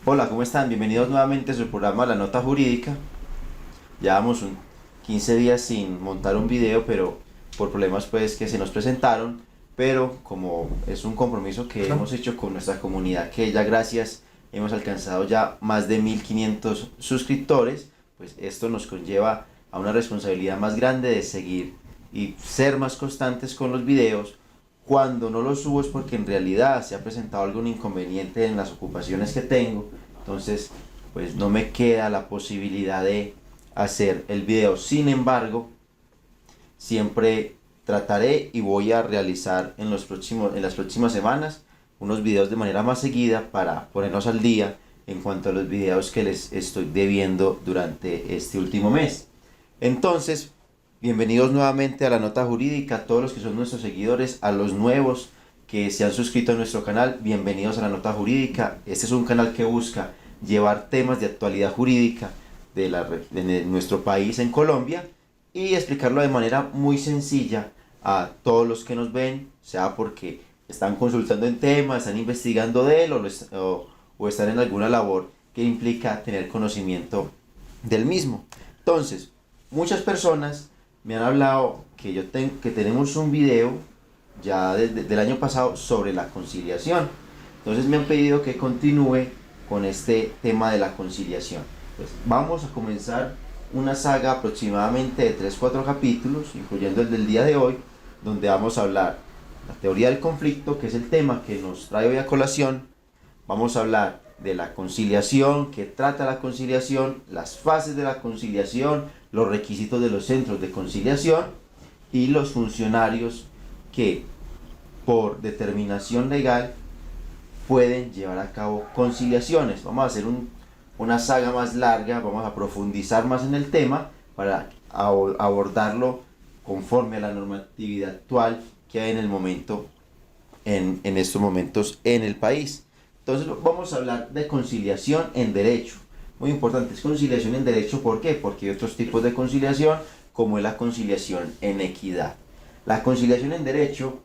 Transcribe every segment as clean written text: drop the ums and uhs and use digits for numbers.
Hola, ¿cómo están? Bienvenidos nuevamente a su programa La Nota Jurídica. Llevamos 15 días sin montar un video, pero por problemas pues que se nos presentaron, pero como es un compromiso que hemos hecho con nuestra comunidad, que ya gracias hemos alcanzado ya más de 1500 suscriptores, pues esto nos conlleva a una responsabilidad más grande de seguir y ser más constantes con los videos. Cuando no los subo es porque en realidad se ha presentado algún inconveniente en las ocupaciones que tengo, entonces pues no me queda la posibilidad de hacer el video. Sin embargo, siempre trataré y voy a realizar en las próximas semanas unos videos de manera más seguida para ponernos al día en cuanto a los videos que les estoy debiendo durante este último mes. Entonces, bienvenidos nuevamente a La Nota Jurídica, a todos los que son nuestros seguidores, a los nuevos que se han suscrito a nuestro canal, bienvenidos a La Nota Jurídica. Este es un canal que busca llevar temas de actualidad jurídica de nuestro país en Colombia y explicarlo de manera muy sencilla a todos los que nos ven, sea porque están consultando en temas, están investigando de él o están en alguna labor que implica tener conocimiento del mismo. Entonces, muchas personas me han hablado que tenemos un video ya desde el año pasado sobre la conciliación. Entonces me han pedido que continúe con este tema de la conciliación. Pues vamos a comenzar una saga aproximadamente de 3 4 capítulos, incluyendo el del día de hoy, donde vamos a hablar la teoría del conflicto, que es el tema que nos trae hoy a colación. Vamos a hablar de la conciliación, que trata la conciliación, las fases de la conciliación, los requisitos de los centros de conciliación y los funcionarios que por determinación legal pueden llevar a cabo conciliaciones. Vamos a hacer una saga más larga, vamos a profundizar más en el tema para abordarlo conforme a la normatividad actual que hay en el momento, en estos momentos en el país. Entonces vamos a hablar de conciliación en derecho. Muy importante, es conciliación en derecho, ¿por qué? Porque hay otros tipos de conciliación, como es la conciliación en equidad. La conciliación en derecho,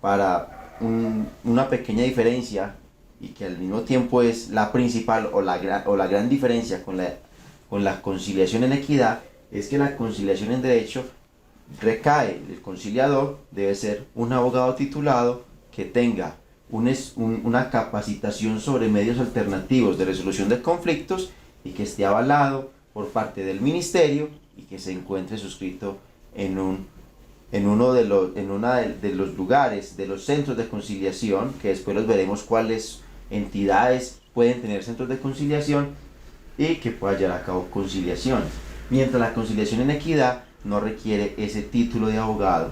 para una pequeña diferencia, y que al mismo tiempo es la principal o la gran diferencia con la conciliación en equidad, es que la conciliación en derecho recae, el conciliador debe ser un abogado titulado que tenga una capacitación sobre medios alternativos de resolución de conflictos y que esté avalado por parte del ministerio y que se encuentre suscrito en uno de los lugares, de los centros de conciliación, que después los veremos cuáles entidades pueden tener centros de conciliación y que pueda llevar a cabo conciliaciones. Mientras la conciliación en equidad no requiere ese título de abogado,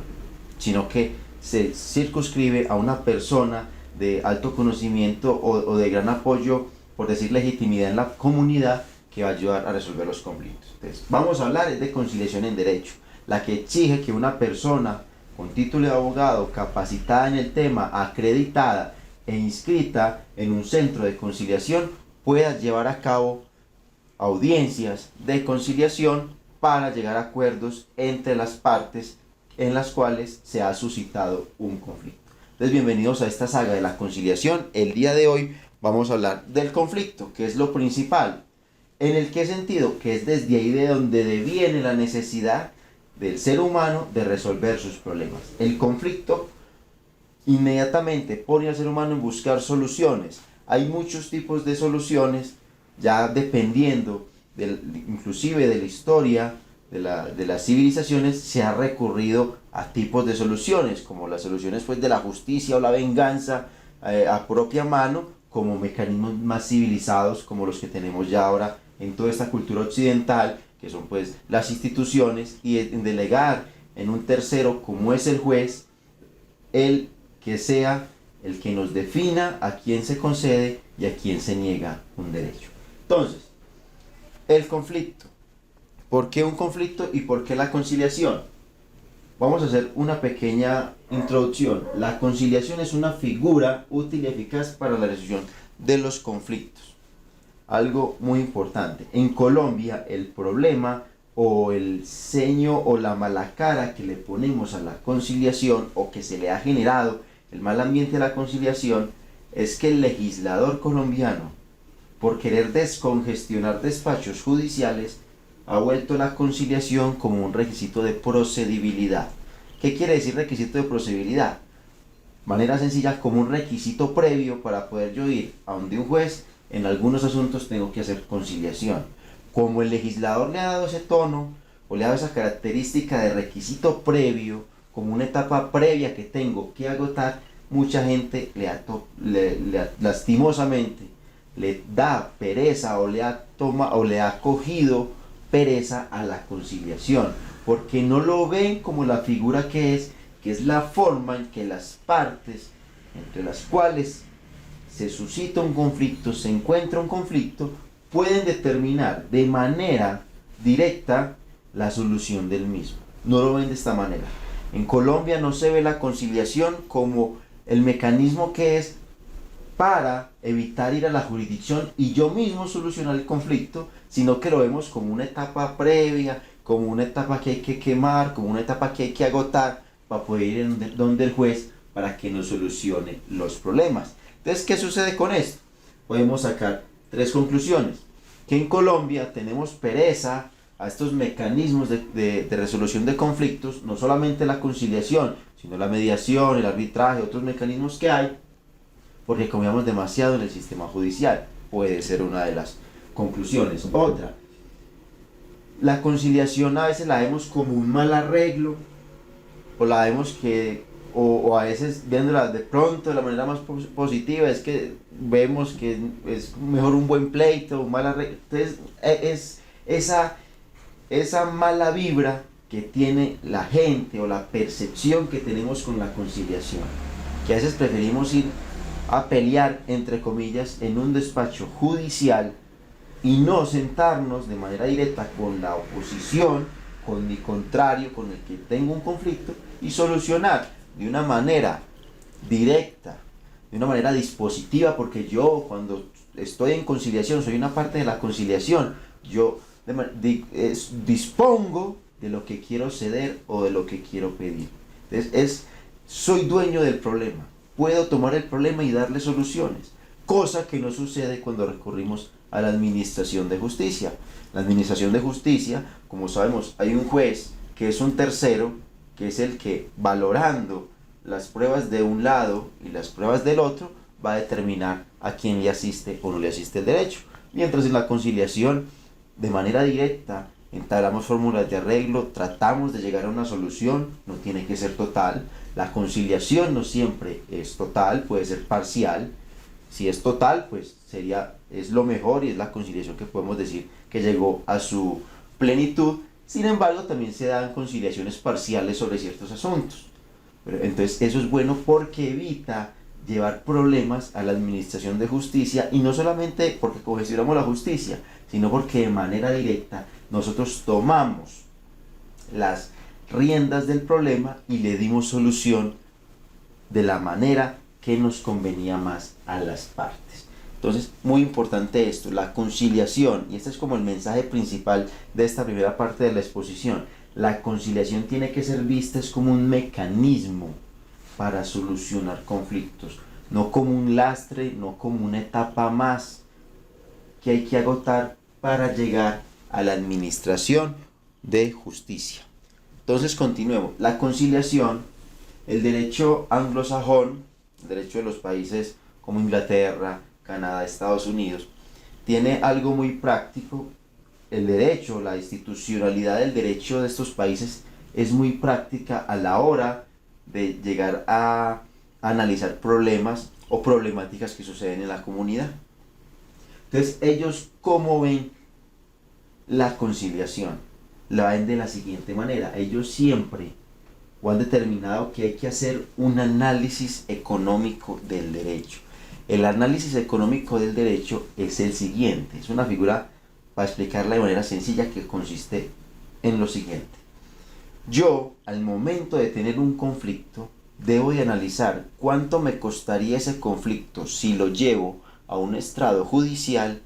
sino que se circunscribe a una persona de alto conocimiento o de gran apoyo, por decir legitimidad en la comunidad, que va a ayudar a resolver los conflictos. Entonces, vamos a hablar de conciliación en derecho, la que exige que una persona con título de abogado, capacitada en el tema, acreditada e inscrita en un centro de conciliación, pueda llevar a cabo audiencias de conciliación para llegar a acuerdos entre las partes en las cuales se ha suscitado un conflicto. Entonces, bienvenidos a esta saga de la conciliación. El día de hoy vamos a hablar del conflicto, que es lo principal. ¿En el qué sentido? Que es desde ahí de donde deviene la necesidad del ser humano de resolver sus problemas. El conflicto inmediatamente pone al ser humano en buscar soluciones. Hay muchos tipos de soluciones, ya dependiendo inclusive de la historia de las civilizaciones, se ha recurrido a tipos de soluciones, como las soluciones pues, de la justicia o la venganza a propia mano, como mecanismos más civilizados como los que tenemos ya ahora en toda esta cultura occidental, que son pues las instituciones, y en delegar en un tercero como es el juez, el que sea el que nos defina a quién se concede y a quién se niega un derecho. Entonces, el conflicto. ¿Por qué un conflicto y por qué la conciliación? Vamos a hacer una pequeña introducción. La conciliación es una figura útil y eficaz para la resolución de los conflictos. Algo muy importante. En Colombia, el problema o el ceño o la mala cara que le ponemos a la conciliación, o que se le ha generado el mal ambiente a la conciliación, es que el legislador colombiano por querer descongestionar despachos judiciales, ha vuelto la conciliación como un requisito de procedibilidad. ¿Qué quiere decir requisito de procedibilidad? Manera sencilla, como un requisito previo para poder yo ir a donde un juez. En algunos asuntos tengo que hacer conciliación. Como el legislador le ha dado ese tono o le ha dado esa característica de requisito previo, como una etapa previa que tengo que agotar, mucha gente lastimosamente le da pereza o le ha cogido pereza a la conciliación, porque no lo ven como la figura que es la forma en que las partes entre las cuales se suscita un conflicto, se encuentra un conflicto, pueden determinar de manera directa la solución del mismo. No lo ven de esta manera. En Colombia no se ve la conciliación como el mecanismo que es para evitar ir a la jurisdicción y yo mismo solucionar el conflicto, sino que lo vemos como una etapa previa, como una etapa que hay que quemar, como una etapa que hay que agotar para poder ir donde el juez para que nos solucione los problemas. Entonces, ¿qué sucede con esto? Podemos sacar tres conclusiones. Que en Colombia tenemos pereza a estos mecanismos de resolución de conflictos, no solamente la conciliación, sino la mediación, el arbitraje, otros mecanismos que hay, porque confiamos demasiado en el sistema judicial. Puede ser una de las conclusiones. Otra, la conciliación a veces la vemos como un mal arreglo, o la vemos o a veces viéndola de pronto de la manera más positiva, es que vemos que es mejor un buen pleito, un mal arreglo. Entonces es esa mala vibra que tiene la gente o la percepción que tenemos con la conciliación, que a veces preferimos ir a pelear, entre comillas, en un despacho judicial y no sentarnos de manera directa con la oposición, con mi contrario, con el que tengo un conflicto, y solucionar de una manera directa, de una manera dispositiva, porque yo cuando estoy en conciliación, soy una parte de la conciliación, yo dispongo de lo que quiero ceder o de lo que quiero pedir. Entonces soy dueño del problema, puedo tomar el problema y darle soluciones, cosa que no sucede cuando recurrimos a la administración de justicia. La administración de justicia, como sabemos, hay un juez que es un tercero, que es el que, valorando las pruebas de un lado y las pruebas del otro, va a determinar a quién le asiste o no le asiste el derecho. Mientras en la conciliación, de manera directa, entablamos fórmulas de arreglo, tratamos de llegar a una solución, no tiene que ser total. La conciliación no siempre es total, puede ser parcial. Si es total, pues es lo mejor y es la conciliación que podemos decir que llegó a su plenitud. Sin embargo, también se dan conciliaciones parciales sobre ciertos asuntos. Pero entonces eso es bueno porque evita llevar problemas a la administración de justicia, y no solamente porque congestionamos la justicia, sino porque de manera directa nosotros tomamos las riendas del problema y le dimos solución de la manera que nos convenía más a las partes. Entonces, muy importante esto, la conciliación, y este es como el mensaje principal de esta primera parte de la exposición. La conciliación tiene que ser vista como un mecanismo para solucionar conflictos, no como un lastre, no como una etapa más que hay que agotar para llegar a la administración de justicia. Entonces, continuemos. La conciliación, el derecho anglosajón, el derecho de los países como Inglaterra, Canadá, Estados Unidos, tiene algo muy práctico. El derecho, la institucionalidad del derecho de estos países es muy práctica a la hora de llegar a analizar problemas o problemáticas que suceden en la comunidad. Entonces, ellos, ¿cómo ven la conciliación? La ven de la siguiente manera. Ellos siempre han determinado que hay que hacer un análisis económico del derecho. El análisis económico del derecho es el siguiente, es una figura para explicarla de manera sencilla, que consiste en lo siguiente. Yo, al momento de tener un conflicto, debo de analizar cuánto me costaría ese conflicto si lo llevo a un estrado judicial,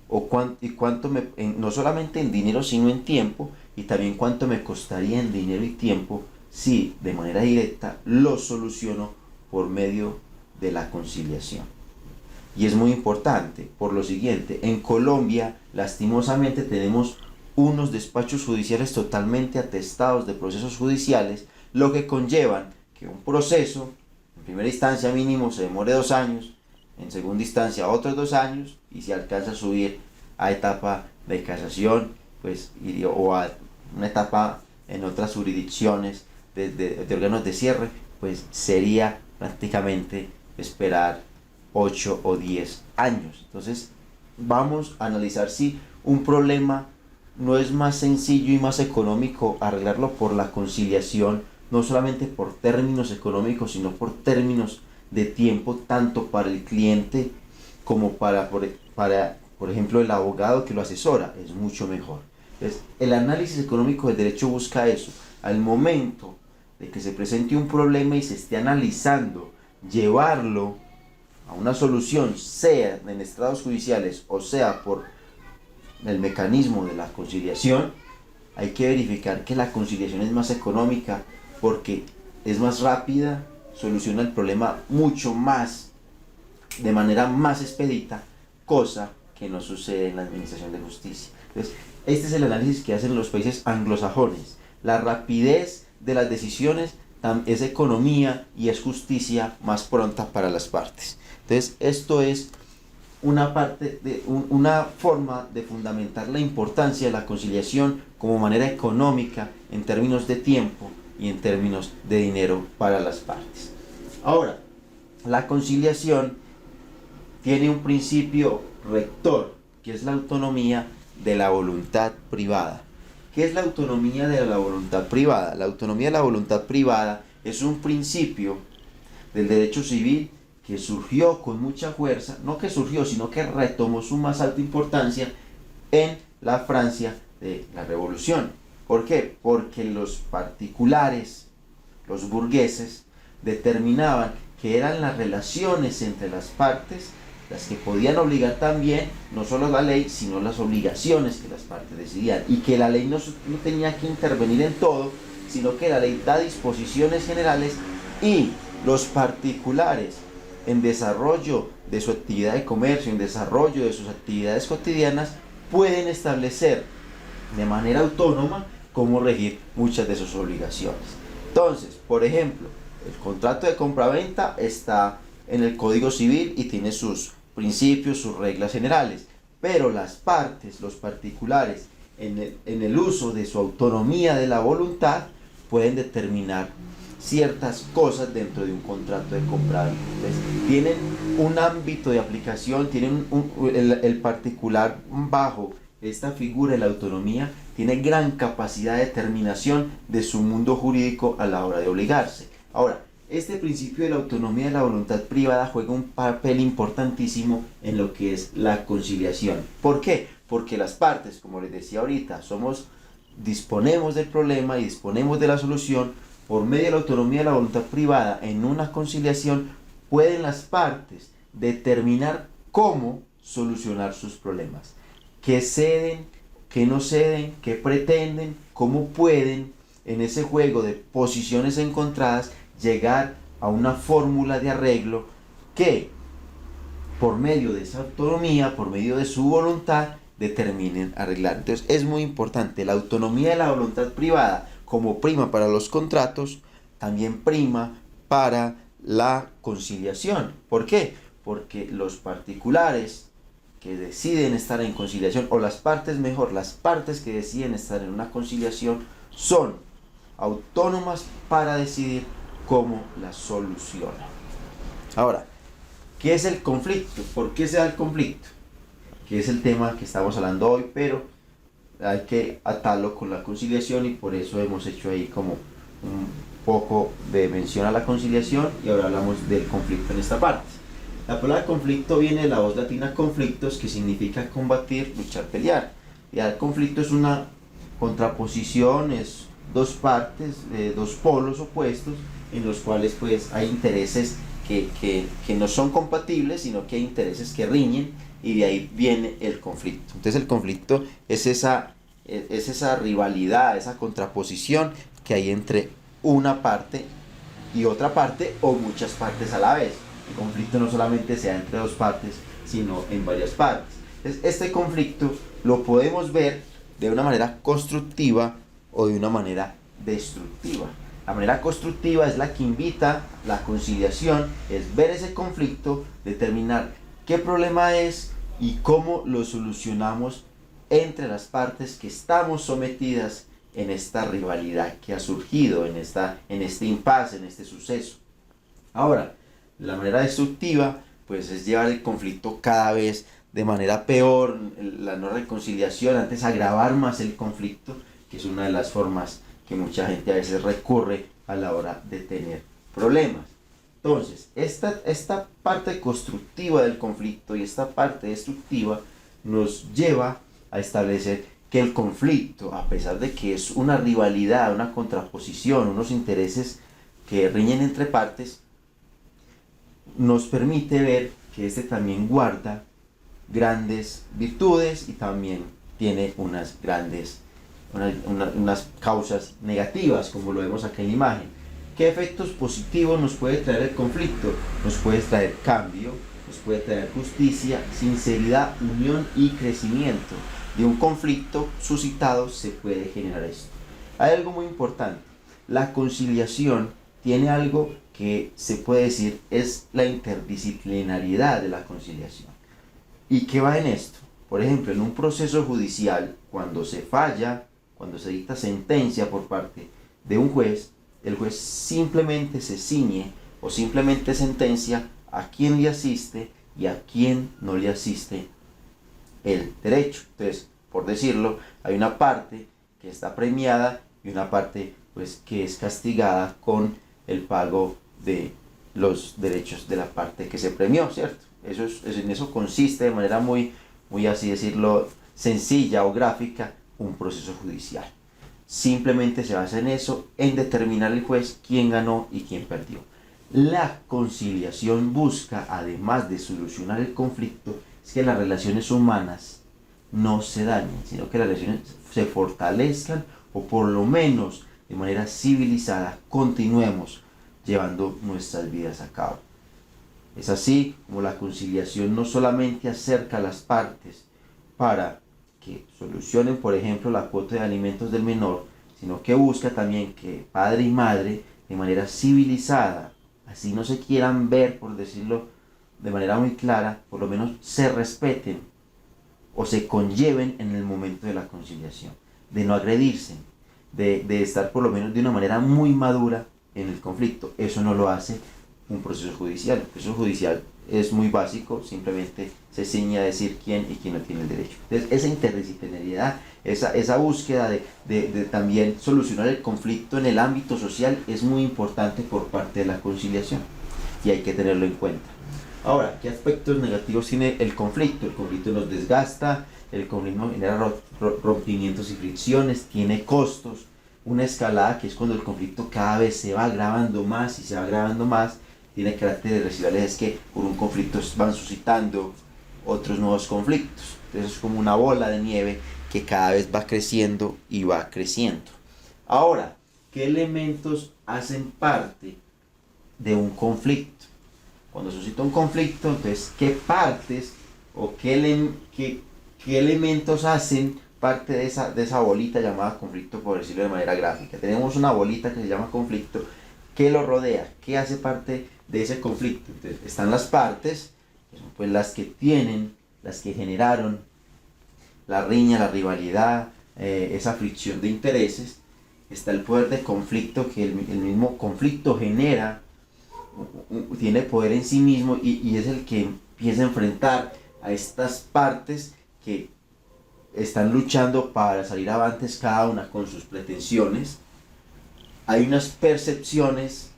no solamente en dinero sino en tiempo, y también cuánto me costaría en dinero y tiempo si de manera directa lo soluciono por medio de la conciliación. Y es muy importante por lo siguiente: en Colombia lastimosamente tenemos unos despachos judiciales totalmente atestados de procesos judiciales, lo que conllevan que un proceso en primera instancia mínimo se demore 2 años, en segunda instancia otros 2 años, y si alcanza a subir a etapa de casación, pues, o a una etapa en otras jurisdicciones de órganos de cierre, pues sería prácticamente esperar 8 o 10 años. Entonces vamos a analizar si un problema no es más sencillo y más económico arreglarlo por la conciliación, no solamente por términos económicos, sino por términos de tiempo, tanto para el cliente como para por ejemplo, el abogado que lo asesora. Es mucho mejor. Entonces, el análisis económico del derecho busca eso. Al momento de que se presente un problema y se esté analizando llevarlo a una solución, sea en estrados judiciales o sea por el mecanismo de la conciliación, hay que verificar que la conciliación es más económica porque es más rápida, soluciona el problema mucho más, de manera más expedita, cosa que no sucede en la administración de justicia. Entonces, este es el análisis que hacen los países anglosajones. La rapidez de las decisiones es economía y es justicia más pronta para las partes. Entonces, esto es una forma de fundamentar la importancia de la conciliación como manera económica en términos de tiempo y en términos de dinero para las partes. Ahora, la conciliación tiene un principio rector, que es la autonomía de la voluntad privada. ¿Qué es la autonomía de la voluntad privada? La autonomía de la voluntad privada es un principio del derecho civil que surgió con mucha fuerza, no que surgió, sino que retomó su más alta importancia en la Francia de la Revolución. ¿Por qué? Porque los particulares, los burgueses, determinaban que eran las relaciones entre las partes las que podían obligar también, no solo la ley, sino las obligaciones que las partes decidían, y que la ley no tenía que intervenir en todo, sino que la ley da disposiciones generales y los particulares, en desarrollo de su actividad de comercio, en desarrollo de sus actividades cotidianas, pueden establecer de manera autónoma cómo regir muchas de sus obligaciones. Entonces, por ejemplo, el contrato de compraventa está en el Código Civil y tiene sus principios, sus reglas generales, pero las partes, los particulares, en el uso de su autonomía de la voluntad, pueden determinar ciertas cosas dentro de un contrato de compraventa. Entonces, tienen un ámbito de aplicación, tienen el particular bajo esta figura de la autonomía, tiene gran capacidad de determinación de su mundo jurídico a la hora de obligarse. Ahora, este principio de la autonomía de la voluntad privada juega un papel importantísimo en lo que es la conciliación. ¿Por qué? Porque las partes, como les decía ahorita, disponemos del problema y disponemos de la solución. Por medio de la autonomía de la voluntad privada en una conciliación, pueden las partes determinar cómo solucionar sus problemas. ¿Qué ceden? ¿Qué no ceden? ¿Qué pretenden? ¿Cómo pueden, en ese juego de posiciones encontradas, llegar a una fórmula de arreglo que, por medio de esa autonomía, por medio de su voluntad, determinen arreglar? Entonces, es muy importante. La autonomía de la voluntad privada, como prima para los contratos, también prima para la conciliación. ¿Por qué? Porque los particulares que deciden estar en conciliación, o las partes que deciden estar en una conciliación, son autónomas para decidir cómo la solucionan. Ahora, ¿qué es el conflicto? ¿Por qué se da el conflicto? Que es el tema que estamos hablando hoy, pero hay que atarlo con la conciliación, y por eso hemos hecho ahí como un poco de mención a la conciliación, y ahora hablamos del conflicto en esta parte. La palabra conflicto viene de la voz latina conflictos, que significa combatir, luchar, pelear. Y el conflicto es una contraposición, es dos partes, dos polos opuestos, en los cuales pues hay intereses que no son compatibles, sino que hay intereses que riñen, y de ahí viene el conflicto. Entonces el conflicto es esa rivalidad, esa contraposición que hay entre una parte y otra parte, o muchas partes a la vez. El conflicto no solamente se da entre dos partes, sino en varias partes. Entonces, este conflicto lo podemos ver de una manera constructiva o de una manera destructiva. La manera constructiva es la que invita la conciliación, es ver ese conflicto, determinar qué problema es y cómo lo solucionamos entre las partes que estamos sometidas en esta rivalidad que ha surgido, en este impasse, en este suceso. Ahora, la manera destructiva pues es llevar el conflicto cada vez de manera peor, la no reconciliación, antes agravar más el conflicto, que es una de las formas que mucha gente a veces recurre a la hora de tener problemas. Entonces, esta parte constructiva del conflicto y esta parte destructiva nos lleva a establecer que el conflicto, a pesar de que es una rivalidad, una contraposición, unos intereses que riñen entre partes, nos permite ver que este también guarda grandes virtudes y también tiene unas causas negativas, como lo vemos acá en la imagen. ¿Qué efectos positivos nos puede traer el conflicto? Nos puede traer cambio, nos puede traer justicia, sinceridad, unión y crecimiento. De un conflicto suscitado se puede generar esto. Hay algo muy importante. La conciliación tiene algo que se puede decir es la interdisciplinariedad de la conciliación. ¿Y qué va en esto? Por ejemplo, en un proceso judicial, cuando se falla, cuando se dicta sentencia por parte de un juez, el juez simplemente se ciñe o simplemente sentencia a quién le asiste y a quién no le asiste el derecho. Entonces, por decirlo, hay una parte que está premiada y una parte pues que es castigada con el pago de los derechos de la parte que se premió, ¿cierto? En eso consiste de manera muy así decirlo, sencilla o gráfica, un proceso judicial. Simplemente se basa en eso, en determinar el juez quién ganó y quién perdió. La conciliación busca, además de solucionar el conflicto, es que las relaciones humanas no se dañen, sino que las relaciones se fortalezcan o por lo menos de manera civilizada continuemos llevando nuestras vidas a cabo. Es así como la conciliación no solamente acerca a las partes para que solucionen, por ejemplo, la cuota de alimentos del menor, sino que busca también que padre y madre, de manera civilizada, así no se quieran ver, por decirlo de manera muy clara, por lo menos se respeten o se conlleven en el momento de la conciliación, de no agredirse, de estar por lo menos de una manera muy madura en el conflicto. Eso no lo hace un proceso judicial. El proceso judicial es muy básico, simplemente se ciñe a decir quién y quién no tiene el derecho. Entonces, esa interdisciplinariedad, esa búsqueda de también solucionar el conflicto en el ámbito social es muy importante por parte de la conciliación y hay que tenerlo en cuenta. Ahora, ¿qué aspectos negativos tiene el conflicto? El conflicto nos desgasta, el conflicto genera rompimientos y fricciones, tiene costos, una escalada que es cuando el conflicto cada vez se va agravando más y se va agravando más, tiene caracteres residuales, es que por un conflicto van suscitando otros nuevos conflictos. Entonces es como una bola de nieve que cada vez va creciendo y va creciendo. Ahora, ¿qué elementos hacen parte de un conflicto? Cuando suscita un conflicto, entonces, ¿qué partes o qué elementos hacen parte de esa bolita llamada conflicto, por decirlo de manera gráfica? Tenemos una bolita que se llama conflicto, ¿qué lo rodea? ¿Qué hace parte de ese conflicto? Entonces, están las partes, que son pues las que generaron la riña, la rivalidad, esa fricción de intereses. Está el poder de conflicto, que el mismo conflicto genera, tiene poder en sí mismo y es el que empieza a enfrentar a estas partes que están luchando para salir avantes cada una con sus pretensiones. Hay unas percepciones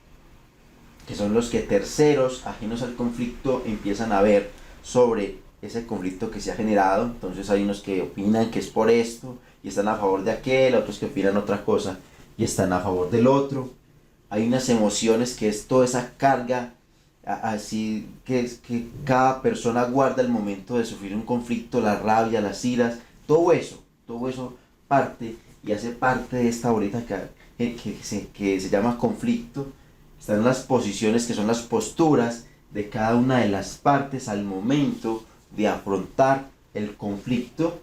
que son los que terceros ajenos al conflicto empiezan a ver sobre ese conflicto que se ha generado. Entonces hay unos que opinan que es por esto y están a favor de aquel, otros que opinan otra cosa y están a favor del otro. Hay unas emociones que es toda esa carga así que cada persona guarda el momento de sufrir un conflicto, la rabia, las iras, todo eso parte y hace parte de esta bolita que se llama conflicto. Están las posiciones, que son las posturas de cada una de las partes al momento de afrontar el conflicto,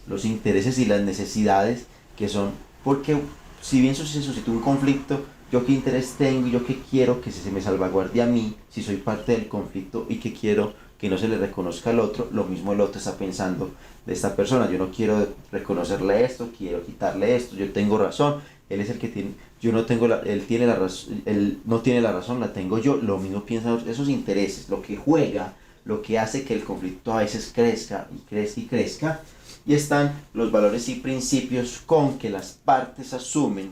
los intereses y las necesidades que son, porque si bien se suscita un conflicto, yo qué interés tengo, yo qué quiero que se me salvaguarde a mí, si soy parte del conflicto y que quiero que no se le reconozca al otro, lo mismo el otro está pensando de esta persona, yo no quiero reconocerle esto, quiero quitarle esto, yo tengo razón, él es el que tiene, yo no tengo él tiene la razón, él no tiene la razón, la tengo yo, lo mismo piensan esos intereses, lo que juega, lo que hace que el conflicto a veces crezca y crezca y crezca, y están los valores y principios con que las partes asumen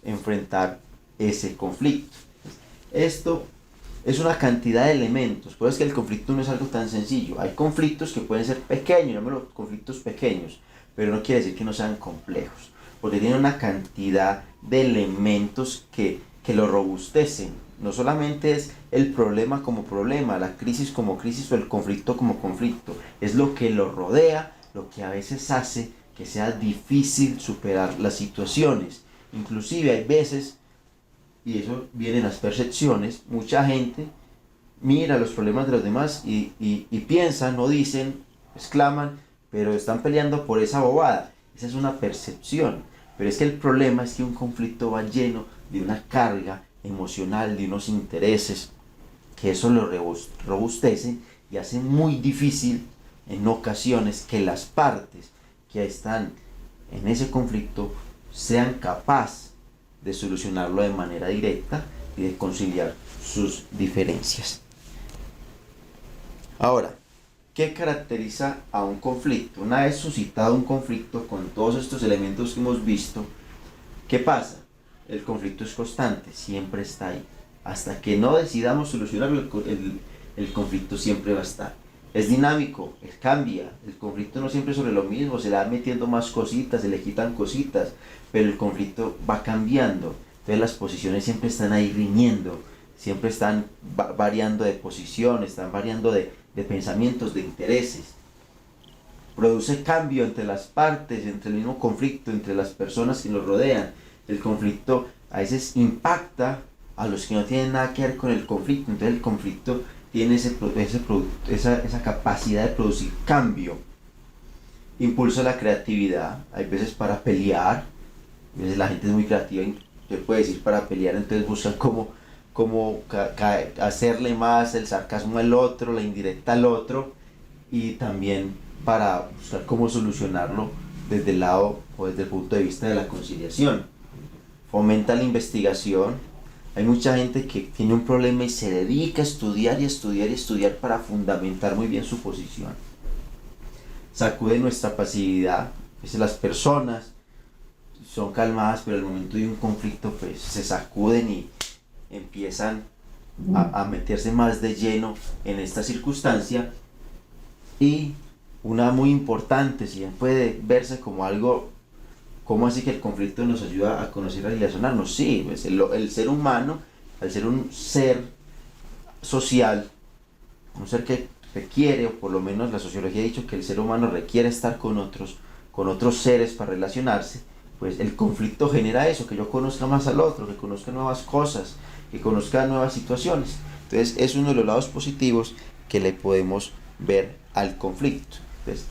enfrentar ese conflicto. Esto es una cantidad de elementos, por eso es que el conflicto no es algo tan sencillo. Hay conflictos que pueden ser pequeños, llamémoslo conflictos pequeños, pero no quiere decir que no sean complejos, porque tienen una cantidad de elementos que lo robustecen. No solamente es el problema como problema, la crisis como crisis o el conflicto como conflicto, es lo que lo rodea, lo que a veces hace que sea difícil superar las situaciones. Inclusive hay veces, y eso viene en las percepciones, mucha gente mira los problemas de los demás y piensan, no dicen, exclaman, pero están peleando por esa bobada. Esa es una percepción, pero es que el problema es que un conflicto va lleno de una carga emocional, de unos intereses, que eso lo robustece y hace muy difícil en ocasiones que las partes que están en ese conflicto sean capaces de solucionarlo de manera directa y de conciliar sus diferencias. Ahora, ¿qué caracteriza a un conflicto? Una vez suscitado un conflicto con todos estos elementos que hemos visto, ¿qué pasa? El conflicto es constante, siempre está ahí. Hasta que no decidamos solucionarlo, el conflicto siempre va a estar. Es dinámico, cambia, el conflicto no siempre es sobre lo mismo, se le va metiendo más cositas, se le quitan cositas, pero el conflicto va cambiando, entonces las posiciones siempre están ahí riñendo, siempre están variando de posición, están variando de pensamientos, de intereses. Produce cambio entre las partes, entre el mismo conflicto, entre las personas que lo rodean. El conflicto a veces impacta a los que no tienen nada que ver con el conflicto, entonces el conflicto tiene esa capacidad de producir cambio. Impulsa la creatividad, hay veces para pelear, a veces la gente es muy creativa y se puede decir para pelear, entonces buscan cómo hacerle más el sarcasmo al otro, la indirecta al otro, y también para buscar cómo solucionarlo desde el lado o desde el punto de vista de la conciliación. Fomenta la investigación. Hay mucha gente que tiene un problema y se dedica a estudiar y estudiar y estudiar para fundamentar muy bien su posición. Sacude nuestra pasividad. A veces las personas son calmadas, pero al momento de un conflicto pues se sacuden y empiezan a meterse más de lleno en esta circunstancia. Y una muy importante, si bien puede verse como algo, ¿cómo así que el conflicto nos ayuda a conocer y a relacionarnos? Sí, pues el ser humano, al ser un ser social, un ser que requiere, o por lo menos la sociología ha dicho que el ser humano requiere estar con otros seres para relacionarse, pues el conflicto genera eso, que yo conozca más al otro, que conozca nuevas cosas, que conozca nuevas situaciones. Entonces es uno de los lados positivos que le podemos ver al conflicto. Entonces,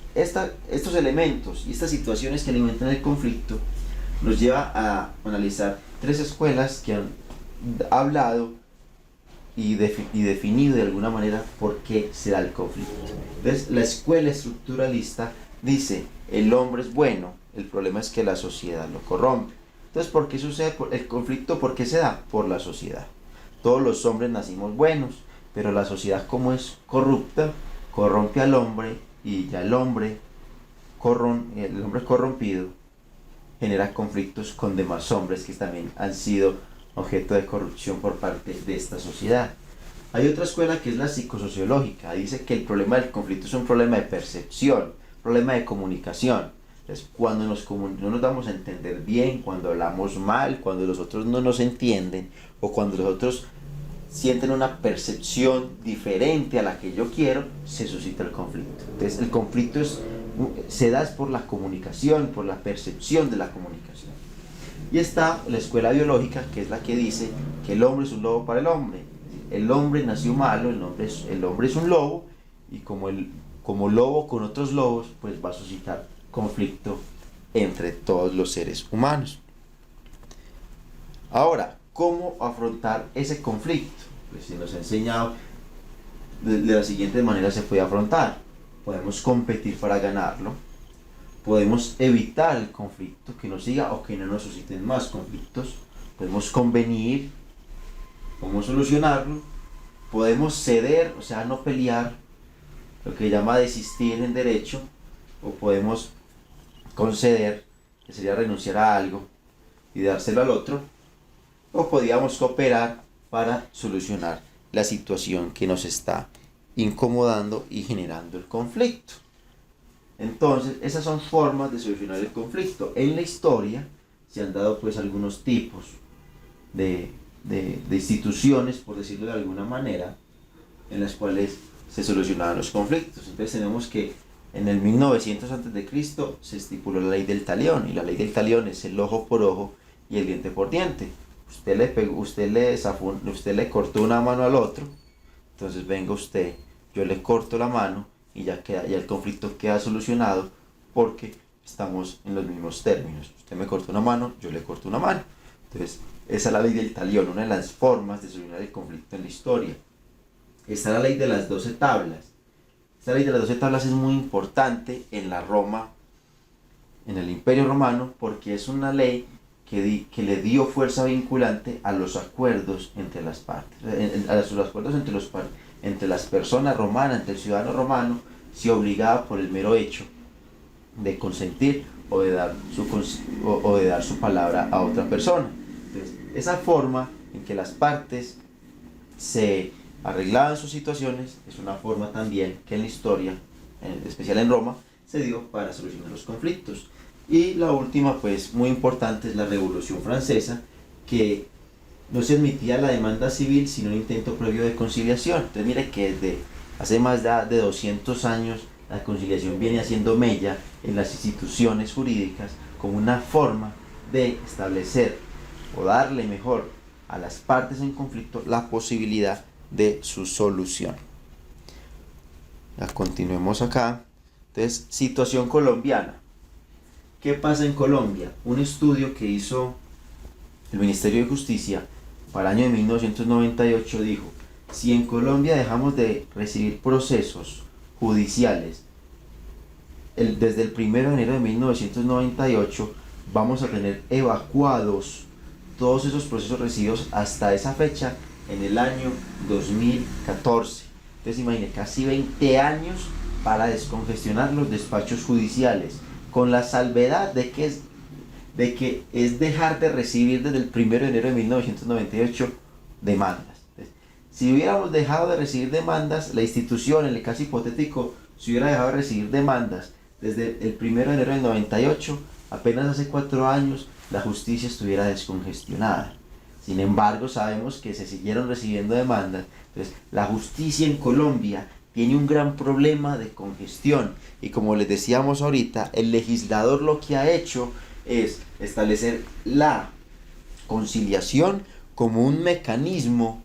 estos elementos y estas situaciones que alimentan el conflicto nos lleva a analizar tres escuelas que han hablado y definido de alguna manera por qué se da el conflicto. Entonces, la escuela estructuralista dice, el hombre es bueno, el problema es que la sociedad lo corrompe. Entonces, ¿por qué sucede el conflicto? ¿Por qué se da? Por la sociedad. Todos los hombres nacimos buenos, pero la sociedad, como es corrupta, corrompe al hombre, y ya el hombre corrompido genera conflictos con demás hombres que también han sido objeto de corrupción por parte de esta sociedad. Hay otra escuela que es la psicosociológica, dice que el problema del conflicto es un problema de percepción, problema de comunicación. Entonces, cuando no nos damos a entender bien, cuando hablamos mal, cuando los otros no nos entienden, o cuando los otros sienten una percepción diferente a la que yo quiero, se suscita el conflicto. Entonces el conflicto se da por la comunicación, por la percepción de la comunicación. Y está la escuela biológica, que es la que dice que el hombre es un lobo para el hombre. el hombre nació malo, el hombre es un lobo, y como lobo con otros lobos, pues va a suscitar conflicto entre todos los seres humanos. Ahora, ¿cómo afrontar ese conflicto? Pues se nos ha enseñado de la siguiente manera se puede afrontar. Podemos competir para ganarlo, podemos evitar el conflicto, que no siga o que no nos susciten más conflictos, podemos convenir, podemos solucionarlo, podemos ceder, o sea, no pelear, lo que llama desistir en derecho, o podemos conceder, que sería renunciar a algo y dárselo al otro, o podríamos cooperar para solucionar la situación que nos está incomodando y generando el conflicto. Entonces, esas son formas de solucionar el conflicto. En la historia se han dado pues algunos tipos de instituciones, por decirlo de alguna manera, en las cuales se solucionaban los conflictos. Entonces tenemos que en el 1900 a.C. se estipuló la ley del talión, y la ley del talión es el ojo por ojo y el diente por diente. Usted le cortó una mano al otro, entonces venga usted, yo le corto la mano y ya el conflicto queda solucionado porque estamos en los mismos términos. Usted me cortó una mano, yo le corto una mano. Entonces, esa es la ley del talión, una de las formas de solucionar el conflicto en la historia. Está la ley de las 12 tablas. Esta ley de las 12 tablas es muy importante en la Roma, en el Imperio Romano, porque es una ley que le dio fuerza vinculante a los acuerdos entre las partes, a los acuerdos entre las personas romanas, entre el ciudadano romano, se obligaba por el mero hecho de consentir o de dar su palabra a otra persona. Entonces, esa forma en que las partes se arreglaban sus situaciones es una forma también que en la historia, en especial en Roma, se dio para solucionar los conflictos. Y la última, pues muy importante, es la Revolución Francesa, que no se admitía la demanda civil sin un intento previo de conciliación. Entonces mire que desde hace más de 200 años la conciliación viene haciendo mella en las instituciones jurídicas como una forma de establecer o darle mejor a las partes en conflicto la posibilidad de su solución. Ya continuemos acá. Entonces, situación colombiana. ¿Qué pasa en Colombia? Un estudio que hizo el Ministerio de Justicia para el año de 1998 dijo: si en Colombia dejamos de recibir procesos judiciales desde el 1 de enero de 1998, vamos a tener evacuados todos esos procesos recibidos hasta esa fecha en el año 2014. Entonces imagínense, casi 20 años para descongestionar los despachos judiciales, con la salvedad de que es dejar de recibir desde el 1 de enero de 1998 demandas. Entonces, si hubiéramos dejado de recibir demandas, la institución, en el caso hipotético, si hubiera dejado de recibir demandas desde el 1 de enero del 98, apenas hace 4 años la justicia estuviera descongestionada. Sin embargo, sabemos que se siguieron recibiendo demandas. Entonces, la justicia en Colombia tiene un gran problema de congestión, y como les decíamos ahorita, el legislador lo que ha hecho es establecer la conciliación como un mecanismo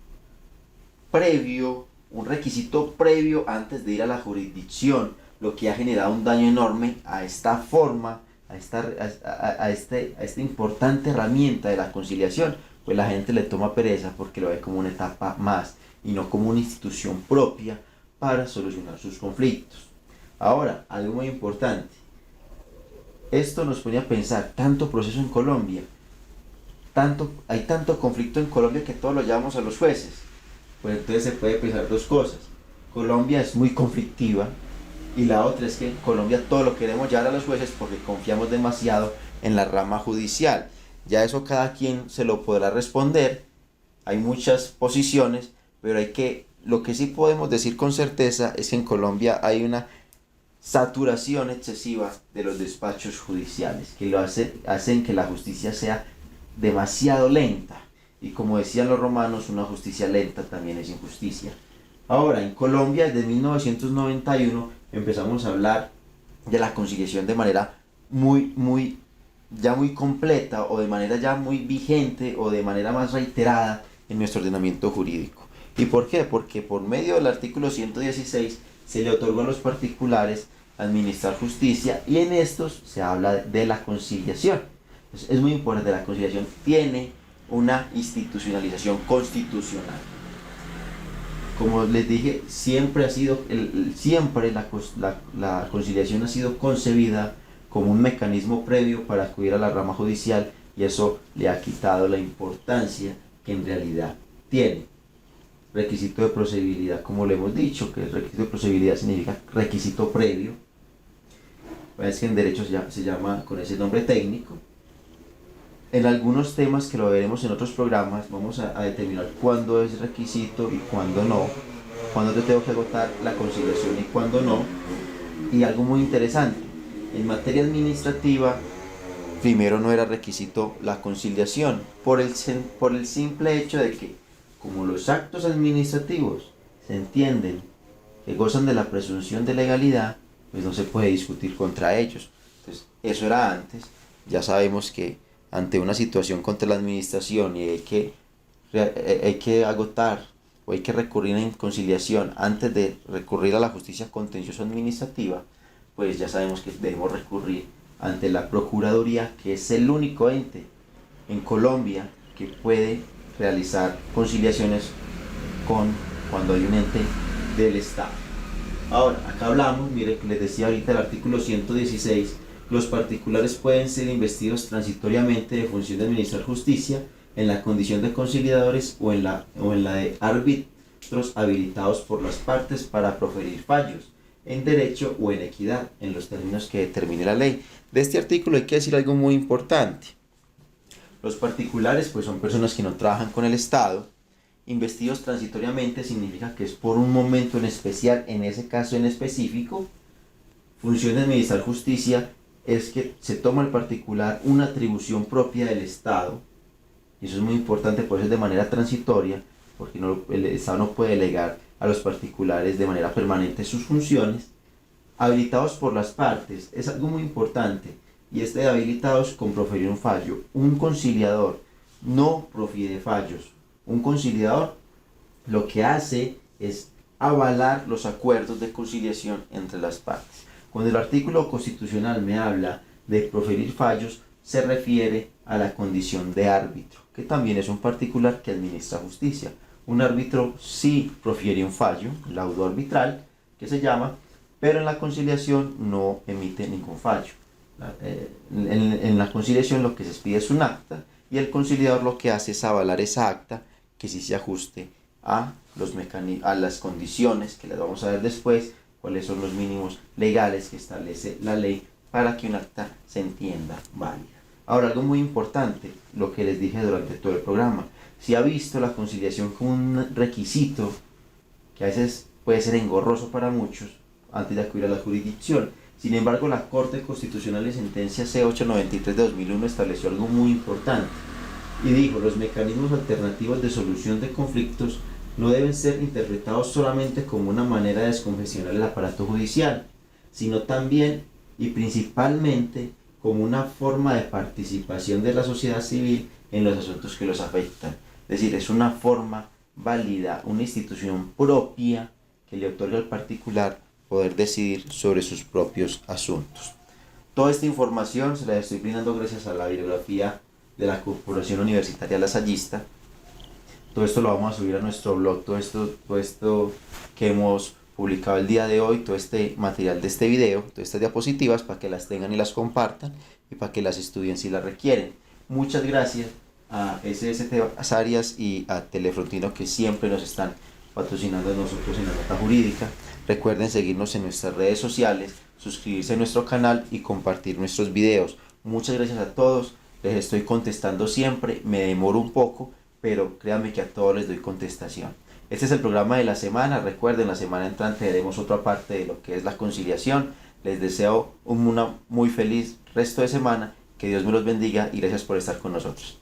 previo, un requisito previo antes de ir a la jurisdicción, lo que ha generado un daño enorme a esta forma, a esta importante herramienta de la conciliación. Pues la gente le toma pereza porque lo ve como una etapa más y no como una institución propia para solucionar sus conflictos. Ahora, algo muy importante. Esto nos pone a pensar, tanto proceso en Colombia, hay tanto conflicto en Colombia que todo lo llevamos a los jueces. Pues entonces se puede pensar dos cosas. Colombia es muy conflictiva, y la otra es que en Colombia todo lo queremos llevar a los jueces porque confiamos demasiado en la rama judicial. Ya eso cada quien se lo podrá responder. Hay muchas posiciones, pero lo que sí podemos decir con certeza es que en Colombia hay una saturación excesiva de los despachos judiciales, que hacen que la justicia sea demasiado lenta. Y como decían los romanos, una justicia lenta también es injusticia. Ahora, en Colombia, desde 1991, empezamos a hablar de la conciliación de manera muy completa, o de manera ya muy vigente, o de manera más reiterada en nuestro ordenamiento jurídico. ¿Y por qué? Porque por medio del artículo 116 se le otorgó a los particulares administrar justicia, y en estos se habla de la conciliación. Entonces, es muy importante, la conciliación tiene una institucionalización constitucional. Como les dije, siempre ha sido, siempre la conciliación ha sido concebida como un mecanismo previo para acudir a la rama judicial, y eso le ha quitado la importancia que en realidad tiene. Requisito de procedibilidad, como le hemos dicho, que el requisito de procedibilidad significa requisito previo. Es que en derecho se llama con ese nombre técnico. En algunos temas que lo veremos en otros programas vamos a determinar cuándo es requisito y cuándo no, cuándo yo tengo que agotar la conciliación y cuándo no. Y algo muy interesante, en materia administrativa primero no era requisito la conciliación por el simple hecho de que, como los actos administrativos se entienden que gozan de la presunción de legalidad, pues no se puede discutir contra ellos. Entonces, eso era antes. Ya sabemos que ante una situación contra la administración y hay que agotar o hay que recurrir en conciliación antes de recurrir a la justicia contencioso administrativa, pues ya sabemos que debemos recurrir ante la Procuraduría, que es el único ente en Colombia que puede realizar conciliaciones cuando hay un ente del Estado. Ahora, acá hablamos, mire, que les decía ahorita el artículo 116, los particulares pueden ser investidos transitoriamente de función de administrar justicia en la condición de conciliadores o en la de árbitros habilitados por las partes para proferir fallos en derecho o en equidad en los términos que determine la ley. De este artículo hay que decir algo muy importante. Los particulares pues son personas que no trabajan con el Estado. Investidos transitoriamente significa que es por un momento en especial, en ese caso en específico. Función de administrar justicia es que se toma al particular una atribución propia del Estado, y eso es muy importante, por eso es de manera transitoria, porque el Estado no puede delegar a los particulares de manera permanente sus funciones. Habilitados por las partes es algo muy importante, y este de habilitados con proferir un fallo. Un conciliador no profiere fallos. Un conciliador lo que hace es avalar los acuerdos de conciliación entre las partes. Cuando el artículo constitucional me habla de proferir fallos, se refiere a la condición de árbitro, que también es un particular que administra justicia. Un árbitro sí profiere un fallo, laudo arbitral, que se llama, pero en la conciliación no emite ningún fallo. En la conciliación lo que se pide es un acta, y el conciliador lo que hace es avalar esa acta que sí se ajuste a las condiciones que les vamos a ver después, cuáles son los mínimos legales que establece la ley para que un acta se entienda válida. Ahora, algo muy importante, lo que les dije durante todo el programa, si ha visto la conciliación como un requisito que a veces puede ser engorroso para muchos antes de acudir a la jurisdicción. Sin embargo, la Corte Constitucional en sentencia C893 de 2001 estableció algo muy importante y dijo: los mecanismos alternativos de solución de conflictos no deben ser interpretados solamente como una manera de descongestionar el aparato judicial, sino también y principalmente como una forma de participación de la sociedad civil en los asuntos que los afectan. Es decir, es una forma válida, una institución propia que le otorga al particular poder decidir sobre sus propios asuntos. Toda esta información se la estoy brindando gracias a la bibliografía de la Corporación Universitaria Lasallista. Todo esto lo vamos a subir a nuestro blog, todo esto que hemos publicado el día de hoy, todo este material de este video, todas estas diapositivas, para que las tengan y las compartan y para que las estudien si las requieren. Muchas gracias a SST Arias y a Telefrontino, que siempre nos están patrocinando a nosotros en la nota jurídica. Recuerden seguirnos en nuestras redes sociales, suscribirse a nuestro canal y compartir nuestros videos. Muchas gracias a todos, les estoy contestando siempre, me demoro un poco, pero créanme que a todos les doy contestación. Este es el programa de la semana. Recuerden, la semana entrante veremos otra parte de lo que es la conciliación. Les deseo una muy feliz resto de semana, que Dios me los bendiga y gracias por estar con nosotros.